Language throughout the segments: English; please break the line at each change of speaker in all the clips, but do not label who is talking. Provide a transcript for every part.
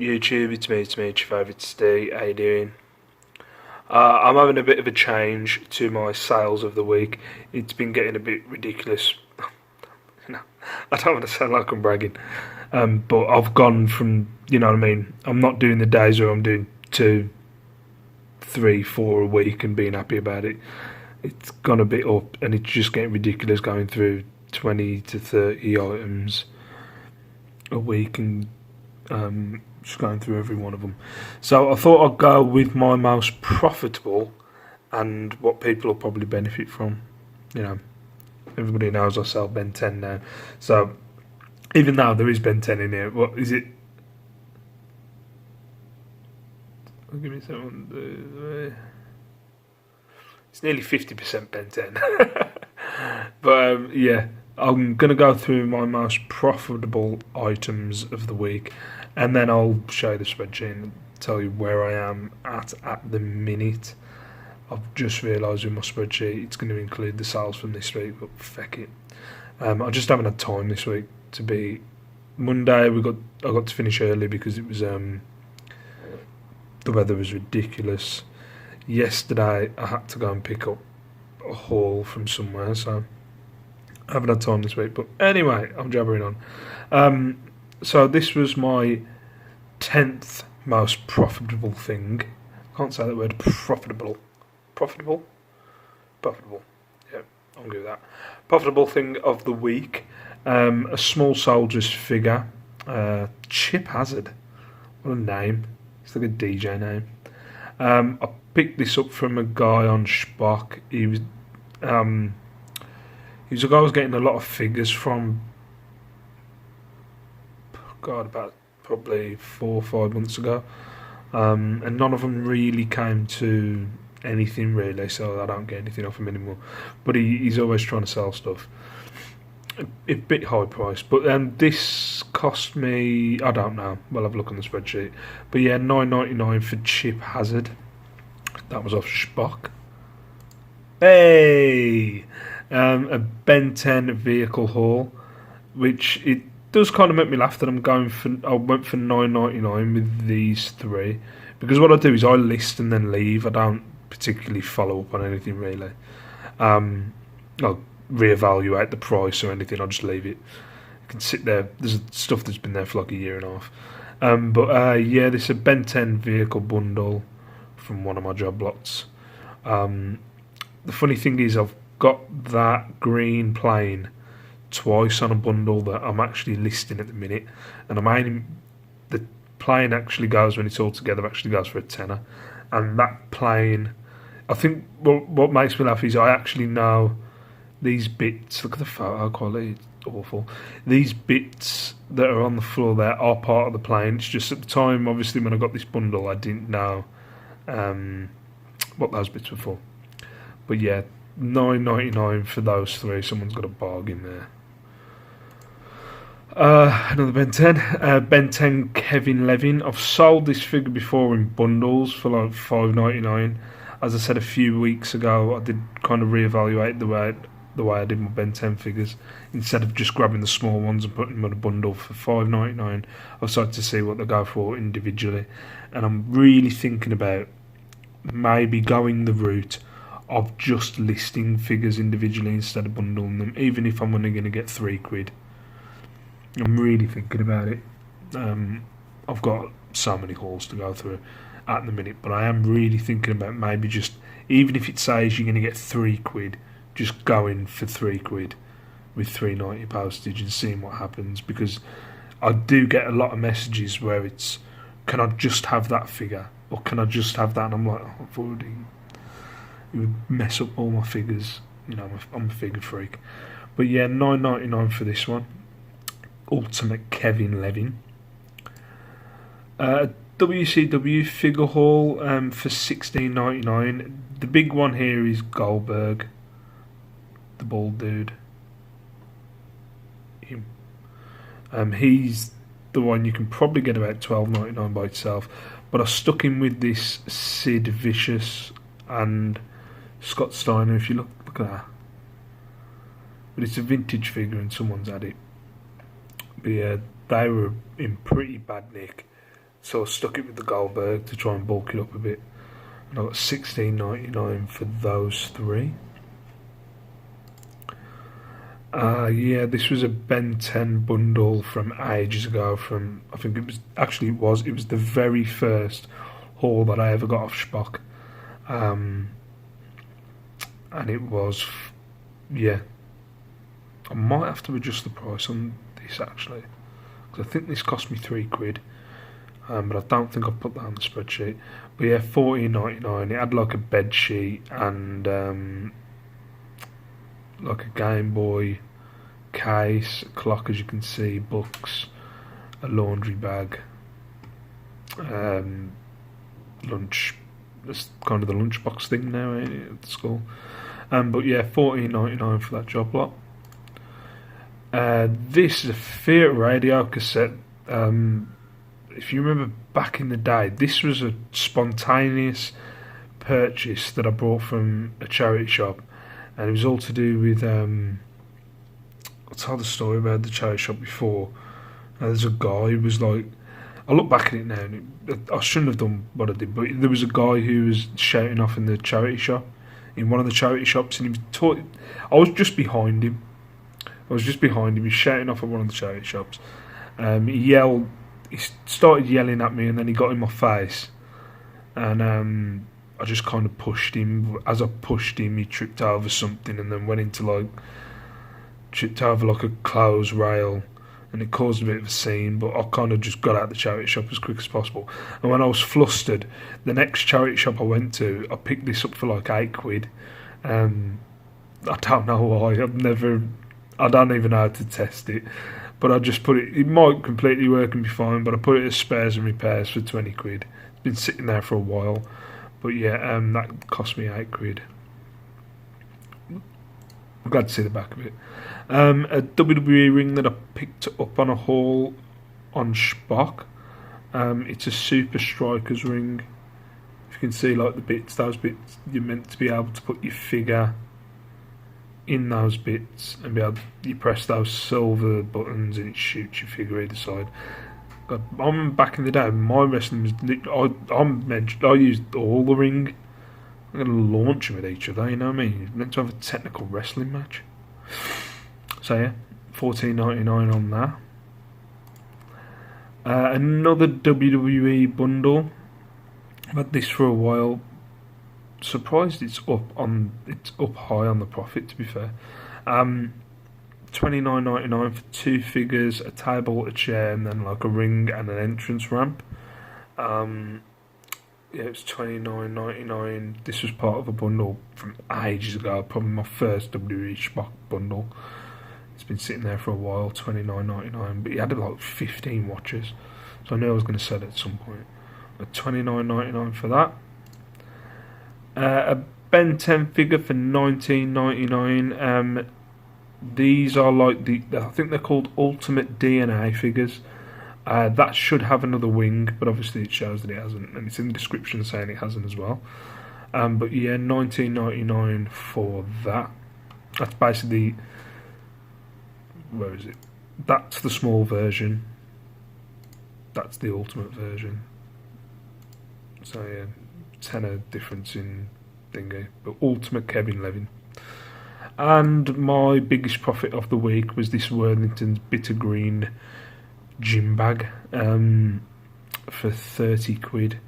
YouTube? It's me, your favourite Steve. How you doing? I'm having a bit of a change to my sales of the week. It's been getting a bit ridiculous. You know, I don't want to sound like I'm bragging, but I've gone from, you know what I mean, I'm not doing the days where I'm doing 2, 3, 4 a week and being happy about it. It's gone a bit up, and it's just getting ridiculous going through 20 to 30 items a week and just going through every one of them. So I thought I'd go with my most profitable and what people will probably benefit from. You know, everybody knows I sell Ben 10 now. So even though there is Ben 10 in here, what is it? Give me someone. It's nearly 50% Ben 10. But yeah, I'm going to go through my most profitable items of the week, and then I'll show you the spreadsheet and tell you where I am at the minute. I've just realised with my spreadsheet it's going to include the sales from this week, but feck it. I just haven't had time this week to be. Monday I got to finish early because it was the weather was ridiculous. Yesterday I had to go and pick up a haul from somewhere, so I haven't had time this week. But anyway, I'm jabbering on. So this was my 10th most profitable thing. Can't say that word, profitable. Profitable? Profitable. Yeah, I'll give that. Profitable thing of the week. A small soldier's figure. Chip Hazard. What a name. It's like a DJ name. I picked this up from a guy on Spock. He was a guy I was getting a lot of figures from. God, about probably 4 or 5 months ago, and none of them really came to anything really, so I don't get anything off him anymore. But he's always trying to sell stuff. A bit high price, but this cost me, I don't know, we'll have a look on the spreadsheet, but yeah, $9.99 for Chip Hazard. That was off Spock. Hey, a Ben 10 vehicle haul, which it does kind of make me laugh that I went for $9.99 with these 3, because what I do is I list and then leave. I don't particularly follow up on anything really. I'll reevaluate the price or anything. I'll just leave it. It can sit there. There's stuff that's been there for like a year and a half. But yeah, this is a Ben 10 vehicle bundle from one of my job lots. The funny thing is I've got that green plane twice on a bundle that I'm actually listing at the minute, and I'm aiming, the plane actually goes, when it's all together, actually goes for a tenner. And that plane, I think what makes me laugh is I actually know these bits. Look at the photo quality, it's awful. These bits that are on the floor there are part of the plane. It's just at the time, obviously, when I got this bundle, I didn't know what those bits were for. But yeah, $9.99 for those 3. Someone's got a bargain there. Another Ben 10. Ben 10 Kevin Levin. I've sold this figure before in bundles for like $5.99. As I said a few weeks ago, I did kind of reevaluate the way I did my Ben 10 figures. Instead of just grabbing the small ones and putting them in a bundle for $5.99, I've started to see what they go for individually. And I'm really thinking about maybe going the route of just listing figures individually instead of bundling them, even if I'm only going to get £3. I'm really thinking about it. I've got so many hauls to go through at the minute, but I am really thinking about maybe just, even if it says you're going to get £3, just going for £3 with $3.90 postage and seeing what happens, because I do get a lot of messages where it's, can I just have that figure, or can I just have that, and I'm like, oh, I've already, it would mess up all my figures. You know, I'm a figure freak. But yeah, $9.99 for this one. Ultimate Kevin Levin. WCW figure haul for $16.99. The big one here is Goldberg, the bald dude. Him. He's the one you can probably get about $12.99 by itself. But I stuck him with this Sid Vicious and Scott Steiner. If you look at that, but it's a vintage figure and someone's had it. But yeah, they were in pretty bad nick. So I stuck it with the Goldberg to try and bulk it up a bit. And I got $16.99 for those three. Yeah, this was a Ben 10 bundle from ages ago. I think it was the very first haul that I ever got off Spock. And it was, yeah. I might have to adjust the price on this actually, because I think this cost me £3. But I don't think I put that on the spreadsheet. But yeah, $14.99. It had like a bed sheet and like a Game Boy case, a clock as you can see, books, a laundry bag, lunch. That's kind of the lunchbox thing now, ain't it, at school. But yeah, $14.99 for that job lot. This is a theatre radio cassette. If you remember back in the day, this was a spontaneous purchase that I bought from a charity shop, and it was all to do with I'll tell the story about the charity shop before. There's a guy who was like, I look back at it now and I shouldn't have done what I did, but there was a guy who was shouting off in the charity shop, in one of the charity shops, and I was just behind him. He was shouting off at one of the charity shops. He started yelling at me, and then he got in my face, and I just kind of pushed him. As I pushed him, he tripped over something, and then tripped over like a clothes rail, and it caused a bit of a scene. But I kind of just got out of the charity shop as quick as possible. And when I was flustered, the next charity shop I went to, I picked this up for like £8. I don't know why. I don't even know how to test it. But I just put it might completely work and be fine, but I put it as spares and repairs for £20. It's been sitting there for a while. But yeah, that cost me £8. I'm glad to see the back of it. A WWE ring that I picked up on a haul on Spock. It's a Super Strikers ring. If you can see like those bits, you're meant to be able to put your figure in those bits and be able you press those silver buttons and it shoots your figure either side. God, I'm back in the day. My wrestling was I used all the ring. I'm going to launch them at each other. You know what I mean? You're meant to have a technical wrestling match. So yeah, $14.99 on that. Another WWE bundle. I've had this for a while. Surprised it's up high on the profit, to be fair. $29.99 for 2 figures, a table, a chair, and then like a ring and an entrance ramp. Yeah, it was $29.99. This was part of a bundle from ages ago, probably my first WWE Spock bundle. It's been sitting there for a while, $29.99, but he had like 15 watches, so I knew I was going to sell it at some point. But $29.99 for that. A Ben 10 figure for $19.99. These are like I think they're called Ultimate DNA figures. That should have another wing, but obviously it shows that it hasn't, and it's in the description saying it hasn't as well. But yeah, $19.99 for that. That's basically, where is it? That's the small version. That's the ultimate version. So yeah, tenner difference in thingy, but ultimate Kevin Levin. And my biggest profit of the week was this Worthington's Bitter Green gym bag for £30.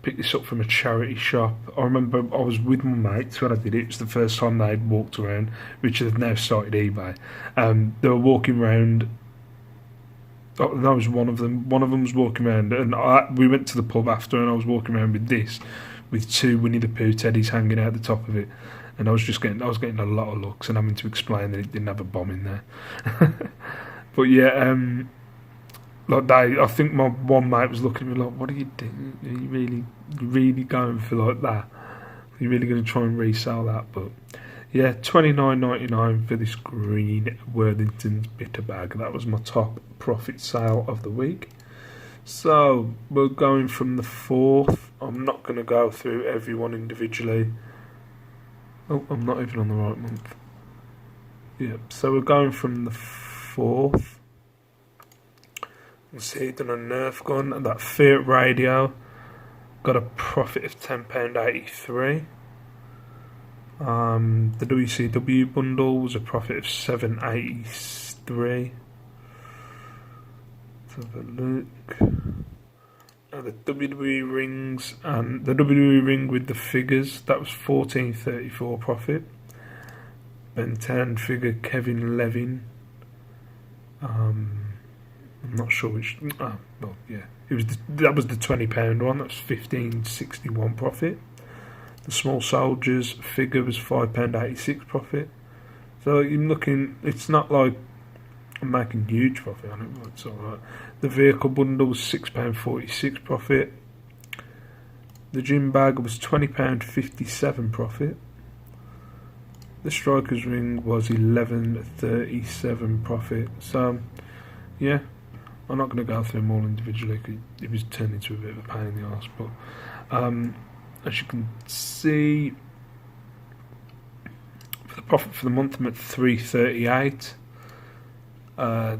Picked this up from a charity shop. I remember I was with my mates when I did it. It was the first time they'd walked around, which have now started eBay. They were walking around. Oh, that was one of them. One of them was walking around, and we went to the pub after, and I was walking around with this, with 2 Winnie the Pooh teddies hanging out the top of it, and I was getting a lot of looks and having to explain that it didn't have a bomb in there. But yeah, I think my one mate was looking at me like, "What are you doing? Are you really going for like that? Are you really going to try and resell that?" But yeah, $29.99 for this green Worthington's bitter bag. That was my top profit sale of the week. So we're going from the 4th. I'm not going to go through everyone individually. Oh, I'm not even on the right month. Yeah, so we're going from the 4th. You can see done a Nerf gun, and that Fiat radio got a profit of £10.83. The WCW bundle was a profit of £7.83. Let's have a look. The WWE rings, and the WWE ring with the figures, that was £14.34 profit. Ben 10 figure Kevin Levin. I'm not sure which. Well, yeah, that was the £20 one. That's £15.61 profit. The small soldiers figure was £5.86 profit. So you're looking. It's not like I'm making huge profit on it, but it's alright. The vehicle bundle was £6.46 profit. The gym bag was £20.57 profit. The striker's ring was £11.37 profit. So, yeah, I'm not going to go through them all individually because it was turned into a bit of a pain in the arse. But as you can see, for the profit for the month, I'm at £3.38.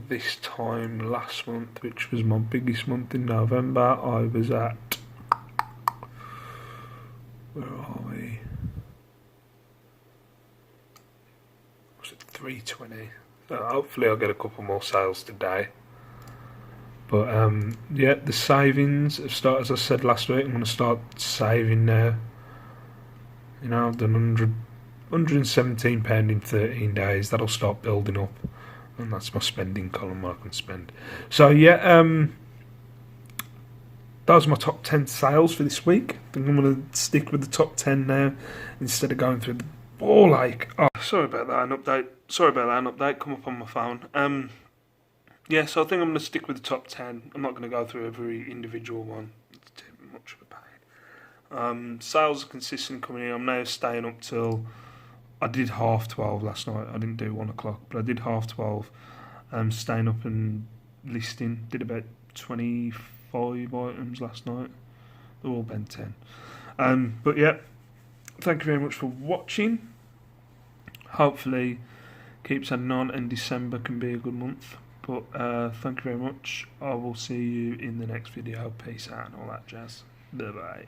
This time last month, which was my biggest month in November, I was at, where are we? Was it 320? So hopefully I'll get a couple more sales today. But yeah, the savings have started, as I said last week. I'm going to start saving now. You know, I've done £117 in 13 days. That'll start building up. And that's my spending column where I can spend. So yeah, those are my top 10 sales for this week. I think I'm going to stick with the top 10 now instead of going through the ball like. Oh, sorry about that. An update come up on my phone. Yeah, so I think I'm going to stick with the top 10. I'm not going to go through every individual one. It's too much of a pain. Sales are consistent coming in. I'm now staying up till. I did 12:30 last night. I didn't do 1 o'clock, but I did 12:30. Staying up and listing. Did about 25 items last night. They're all Ben 10. But yeah, thank you very much for watching. Hopefully, keeps adding on, and December can be a good month. But thank you very much. I will see you in the next video. Peace out and all that jazz. Bye bye.